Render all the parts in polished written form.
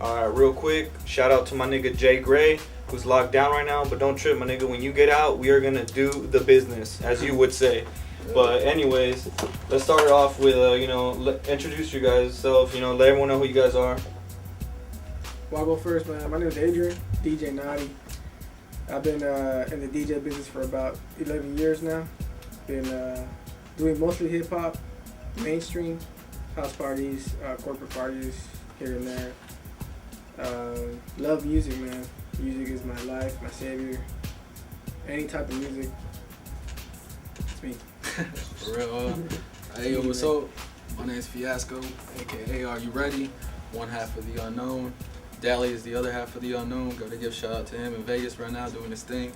Alright, real quick, shout out to my nigga Jay Gray, who's locked down right now, but don't trip, my nigga. When you get out, we are gonna do the business, as you would say. But anyways, let's start it off with, introduce you guys yourself, let everyone know who you guys are. Well, I'll go first, man. My name is Adrian, DJ Nawtee. I've been in the DJ business for about 11 years now. Been doing mostly hip-hop, mainstream, house parties, corporate parties, here and there. Love music, man. Music is my life, my savior. Any type of music, it's me. For real. Hey, yo, what's up? My name's Fyasco, aka Are You Ready? One half of the unknown. Dally is the other half of the unknown. Gotta give a shout out to him in Vegas right now doing his thing.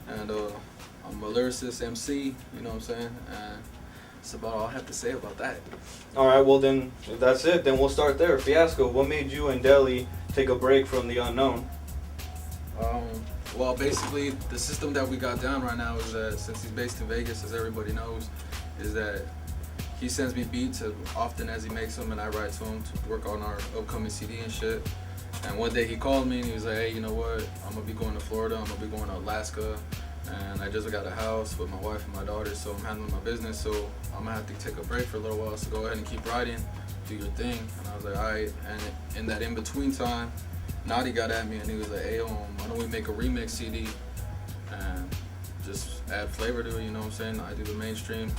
And I'm a lyricist, MC, you know what I'm saying? And that's about all I have to say about that. Alright, well then, if that's it, then we'll start there. Fyasco, what made you and Deli take a break from the unknown? Well, basically, the system that we got down right now is that since he's based in Vegas, as everybody knows, is that he sends me beats as often as he makes them, and I write to him to work on our upcoming CD and shit. And one day he called me and he was like, hey, you know what? I'm gonna be going to Florida, I'm gonna be going to Alaska, and I just got a house with my wife and my daughter, so I'm handling my business, so I'm gonna have to take a break for a little while, so go ahead and keep writing, do your thing. And I was like, all right. And in that in-between time, Nawtee got at me and he was like, hey, why don't we make a remix CD and just add flavor to it, you know what I'm saying? I do the mainstream,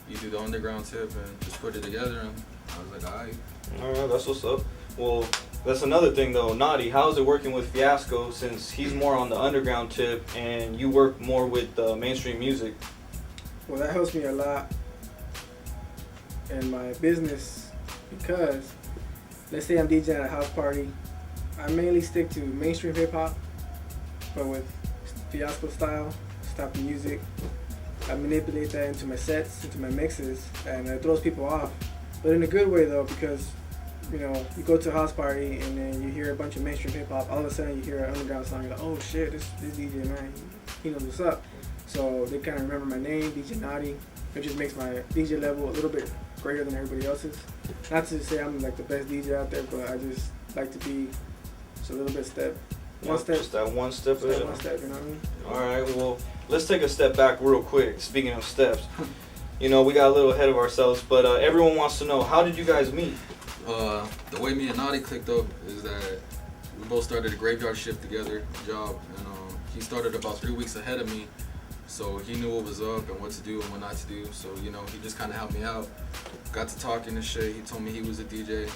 you do the underground tip, and just put it together. And I was like, all right. Alright, that's what's up. Well, that's another thing though. Nawtee, how's it working with Fyasco since he's more on the underground tip and you work more with mainstream music? Well, that helps me a lot in my business because, let's say I'm DJing at a house party, I mainly stick to mainstream hip-hop, but with Fyasco style, type of music. I manipulate that into my sets, into my mixes, and it throws people off. But in a good way though, because you go to a house party and then you hear a bunch of mainstream hip-hop, all of a sudden you hear an underground song, you're like, oh shit, this DJ, man, he knows what's up. So they kind of remember my name, DJ Nawtee. It just makes my DJ level a little bit greater than everybody else's. Not to say I'm like the best DJ out there, but I just like to be just a little bit one step. Just that one step ahead. One step, you know what I mean? Alright, well, let's take a step back real quick. Speaking of steps, we got a little ahead of ourselves, but everyone wants to know, how did you guys meet? The way me and Nawtee clicked up is that we both started a graveyard shift together, job, and he started about 3 weeks ahead of me, so he knew what was up and what to do and what not to do, so he just kind of helped me out. Got to talking and shit. He told me he was a DJ.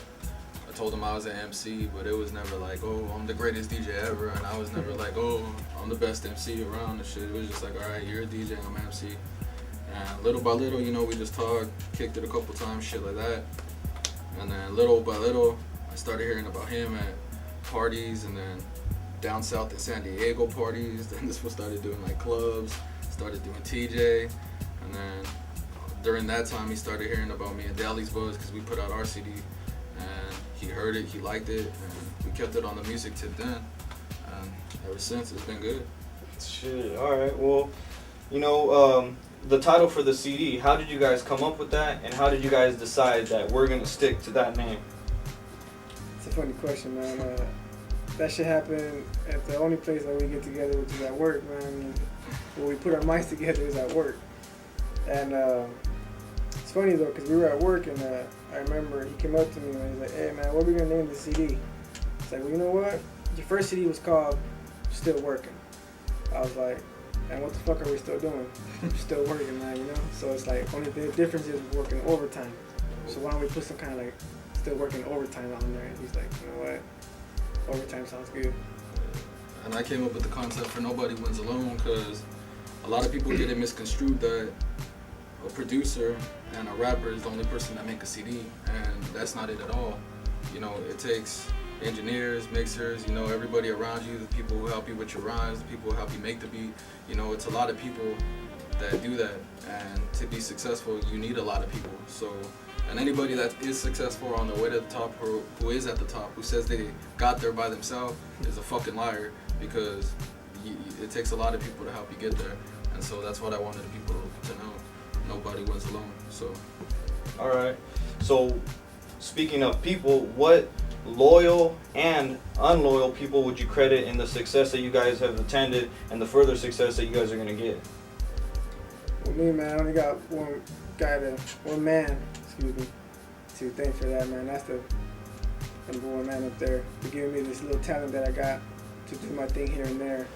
I told him I was an MC, but it was never like, oh, I'm the greatest DJ ever, and I was never like, oh, I'm the best MC around and shit. It was just like, all right, you're a DJ, I'm an MC. And little by little, we just talked, kicked it a couple times, shit like that. And then little by little, I started hearing about him at parties, and then down south in San Diego parties. Then this one started doing like clubs, started doing TJ, and then during that time he started hearing about me and Dally's Buzz because we put out our CD, and he heard it, he liked it, and we kept it on the music tip then. And ever since, it's been good. Shit, alright, well, the title for the CD, how did you guys come up with that, and how did you guys decide that we're going to stick to that name? It's a funny question, man. That shit happened at the only place that we get together, which is at work, man. When we put our minds together is at work. And it's funny though, because we were at work, and I remember he came up to me and he was like, hey man, what are we going to name the CD? It's like, well, you know what? Your first CD was called Still Working. I was like, and what the fuck are we still doing? We're still working, man, So it's like, only the difference is we're working overtime. So why don't we put some kind of like still working overtime on there? And he's like, you know what? Overtime sounds good. And I came up with the concept for Nobody Wins Alone because a lot of people get it misconstrued that a producer and a rapper is the only person that make a CD, and that's not it at all. It takes engineers, mixers, everybody around you, the people who help you with your rhymes, the people who help you make the beat. It's a lot of people that do that, and to be successful, you need a lot of people. So, and anybody that is successful on their way to the top, or who is at the top, who says they got there by themselves, is a fucking liar, because it takes a lot of people to help you get there. And so that's what I wanted people to know. Nobody was alone. So. All right. So, speaking of people, what loyal and unloyal people would you credit in the success that you guys have attended and the further success that you guys are gonna get? Well, me, man, I only got one man, to thank for that, man. That's the number one man up there for giving me this little talent that I got to do my thing here and there.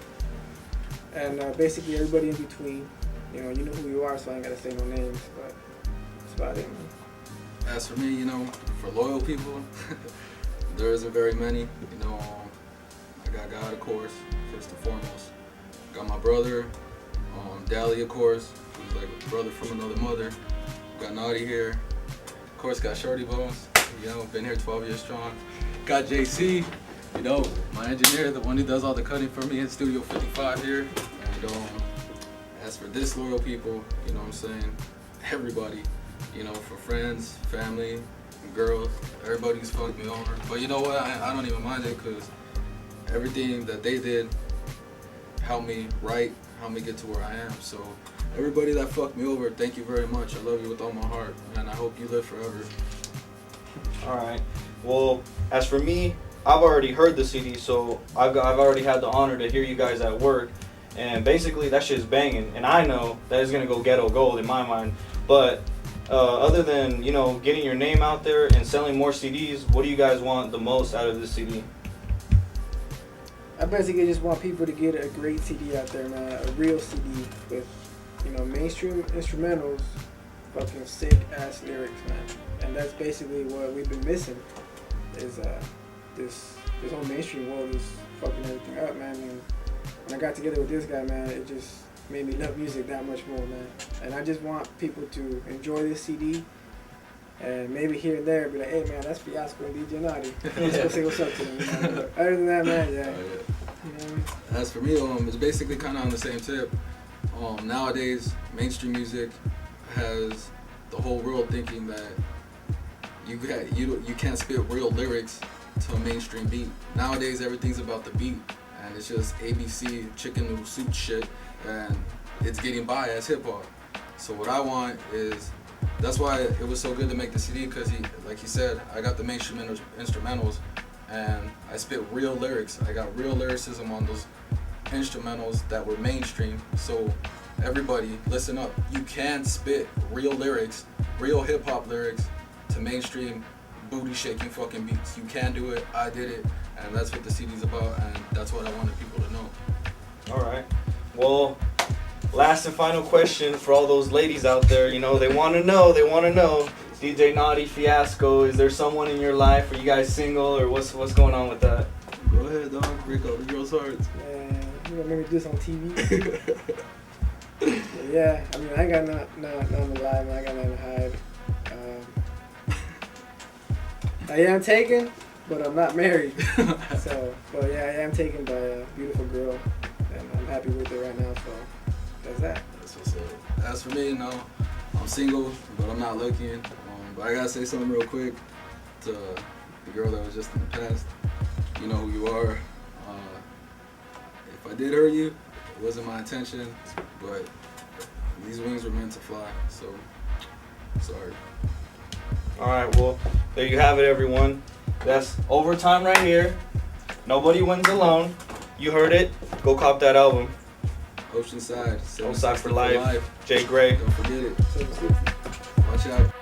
And basically everybody in between, you know who you are, so I ain't gotta say no names, but that's about it, man. As for me, for loyal people, there isn't very many. I got God, of course, first and foremost. Got my brother, Dally, of course, who's like a brother from another mother. Got Nawtee here. Of course, got Shorty Bones. Been here 12 years strong. Got JC, my engineer, the one who does all the cutting for me in Studio 55 here. And as for disloyal people, you know what I'm saying? Everybody, for friends, family, girls, everybody's fucked me over. But you know what? I don't even mind it because everything that they did helped me helped me get to where I am. So everybody that fucked me over, thank you very much. I love you with all my heart, and I hope you live forever. All right. Well, as for me, I've already heard the CD, so I've already had the honor to hear you guys at work, and basically that shit's banging. And I know that it's gonna go ghetto gold in my mind. But other than getting your name out there and selling more CDs, what do you guys want the most out of this CD? I basically just want people to get a great CD out there, man. A real CD with, mainstream instrumentals, fucking sick ass lyrics, man. And that's basically what we've been missing. Is this whole mainstream world is fucking everything up, man. And when I got together with this guy, man, it just made me love music that much more, man. And I just want people to enjoy this CD. And maybe here and there be like, hey man, that's Fyasco and DJ Nawtee. Let's go say what's up to them. But other than that, man, yeah. As for me, it's basically kind of on the same tip. Nowadays, mainstream music has the whole world thinking that you can't spit real lyrics to a mainstream beat. Nowadays, everything's about the beat, and it's just ABC chicken noodle soup shit, and it's getting by as hip hop. So what I want is. That's why it was so good to make the CD, because like he said, I got the mainstream instrumentals and I spit real lyrics. I got real lyricism on those instrumentals that were mainstream. So everybody, listen up. You can spit real lyrics, real hip hop lyrics to mainstream booty shaking fucking beats. You can do it. I did it. And that's what the CD's about, and that's what I wanted people to know. All right. Well, last and final question for all those ladies out there, they want to know, DJ Nawtee, Fyasco, is there someone in your life? Are you guys single, or what's going on with that? Go ahead, dog. Break all the girls' hearts. Man, you gonna make me do this on TV? Yeah, I mean, I ain't got nothing to lie, man. I got nothing to hide. I am taken, but I'm not married. So, but yeah, I am taken by a beautiful girl, and I'm happy with her right now, so. That's what's up. As for me, I'm single, but I'm not looking. But I gotta say something real quick to the girl that was just in the past. You know who you are. If I did hurt you, it wasn't my intention, but these wings were meant to fly, so sorry. All right, well, there you have it, everyone. That's overtime right here. Nobody wins alone. You heard it. Go cop that album. Oceanside. Oceanside for life. Jay Gray. Don't forget it. Watch out.